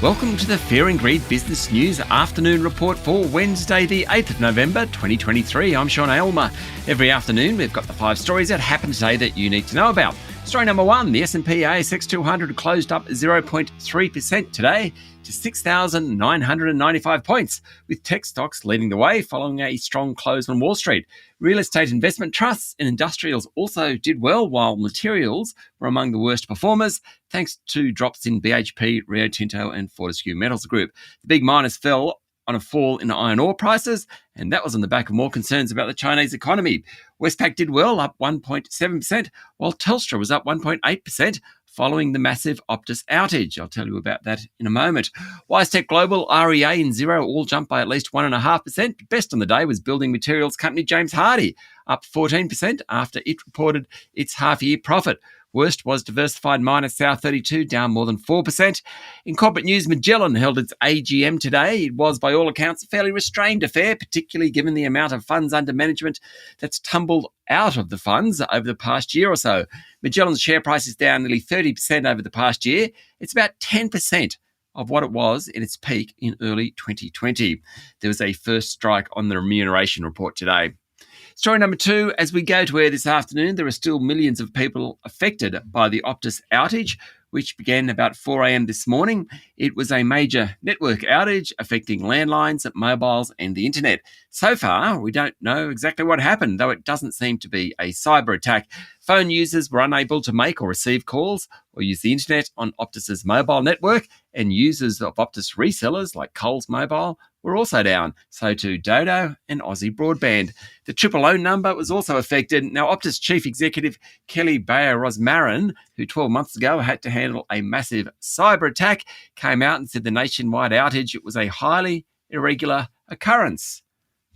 Welcome to the Fear and Greed Business News Afternoon Report for Wednesday, the 8th of November, 2023. I'm Sean Aylmer. Every afternoon, we've got the 5 stories that happened today that you need to know about. Story number 1, the S&P ASX 200 closed up 0.3% today to 6,995 points, with tech stocks leading the way following a strong close on Wall Street. Real estate investment trusts and industrials also did well, while materials were among the worst performers, thanks to drops in BHP, Rio Tinto and Fortescue Metals Group. The big miners fell on a fall in iron ore prices, and that was on the back of more concerns about the Chinese economy. Westpac did well, up 1.7%, while Telstra was up 1.8%, following the massive Optus outage. I'll tell you about that in a moment. WiseTech Global, REA and Xero all jumped by at least 1.5%. Best on the day was building materials company James Hardie, up 14% after it reported its half-year profit. Worst was diversified miner South32, down more than 4%. In corporate news, Magellan held its AGM today. It was, by all accounts, a fairly restrained affair, particularly given the amount of funds under management that's tumbled out of the funds over the past year or so. Magellan's share price is down nearly 30% over the past year. It's about 10% of what it was in its peak in early 2020. There was a first strike on the remuneration report today. Story number 2, as we go to air this afternoon, there are still millions of people affected by the Optus outage, which began about 4 a.m. this morning. It was a major network outage affecting landlines, mobiles and the internet. So far, we don't know exactly what happened, though it doesn't seem to be a cyber attack. Phone users were unable to make or receive calls or use the internet on Optus's mobile network, and users of Optus resellers like Coles Mobile were also down, so too Dodo and Aussie Broadband. The 000 number was also affected. Now, Optus Chief Executive Kelly Bayer Rosmarin, who 12 months ago had to handle a massive cyber attack, came out and said the nationwide outage, it was a highly irregular occurrence.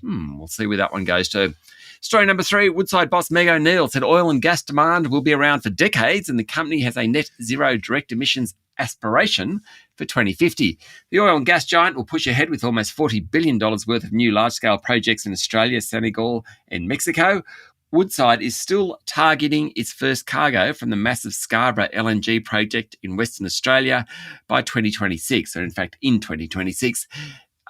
We'll see where that one goes to. Story number 3, Woodside boss Meg O'Neill said oil and gas demand will be around for decades and the company has a net zero direct emissions aspiration for 2050. The oil and gas giant will push ahead with almost $40 billion worth of new large-scale projects in Australia, Senegal and Mexico. Woodside is still targeting its first cargo from the massive Scarborough LNG project in Western Australia by 2026, or in fact in 2026.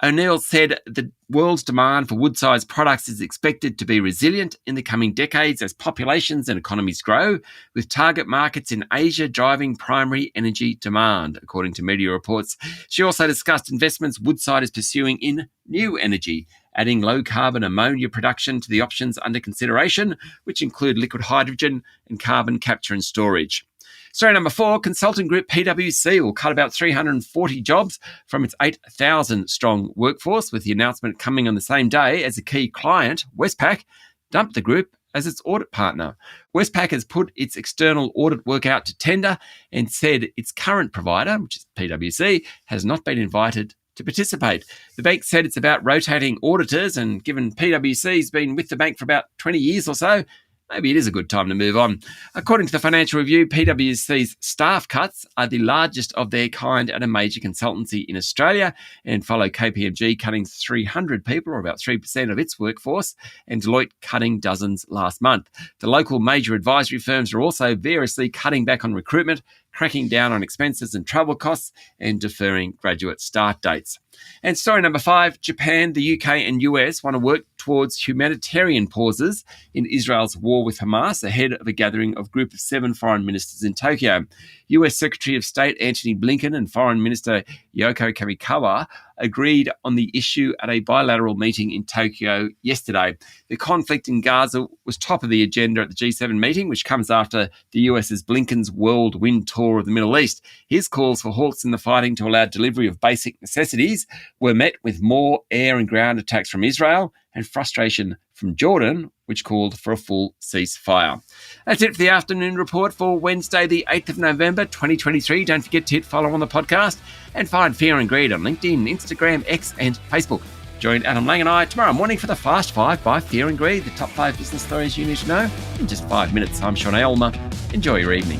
O'Neill said the world's demand for Woodside's products is expected to be resilient in the coming decades as populations and economies grow, with target markets in Asia driving primary energy demand, according to media reports. She also discussed investments Woodside is pursuing in new energy, adding low-carbon ammonia production to the options under consideration, which include liquid hydrogen and carbon capture and storage. Story number 4, consulting group PwC will cut about 340 jobs from its 8,000-strong workforce, with the announcement coming on the same day as a key client, Westpac, dumped the group as its audit partner. Westpac has put its external audit work out to tender and said its current provider, which is PwC, has not been invited to participate. The bank said it's about rotating auditors, and given PwC's been with the bank for about 20 years or so, maybe it is a good time to move on. According to the Financial Review, PwC's staff cuts are the largest of their kind at a major consultancy in Australia and follow KPMG cutting 300 people, or about 3% of its workforce, and Deloitte cutting dozens last month. The local major advisory firms are also variously cutting back on recruitment, cracking down on expenses and travel costs, and deferring graduate start dates. And story number 5, Japan, the UK and US want to work towards humanitarian pauses in Israel's war with Hamas ahead of a gathering of a group of 7 foreign ministers in Tokyo. US Secretary of State Antony Blinken and Foreign Minister Yoko Kamikawa agreed on the issue at a bilateral meeting in Tokyo yesterday. The conflict in Gaza was top of the agenda at the G7 meeting, which comes after the US's Blinken's whirlwind tour of the Middle East. His calls for halts in the fighting to allow delivery of basic necessities were met with more air and ground attacks from Israel and frustration from Jordan, which called for a full ceasefire. That's it for the afternoon report for Wednesday, the 8th of November, 2023. Don't forget to hit follow on the podcast and find Fear and Greed on LinkedIn, Instagram, X and Facebook. Join Adam Lang and I tomorrow morning for the Fast 5 by Fear and Greed, the top 5 business stories you need to know in just 5 minutes. I'm Sean Aylmer. Enjoy your evening.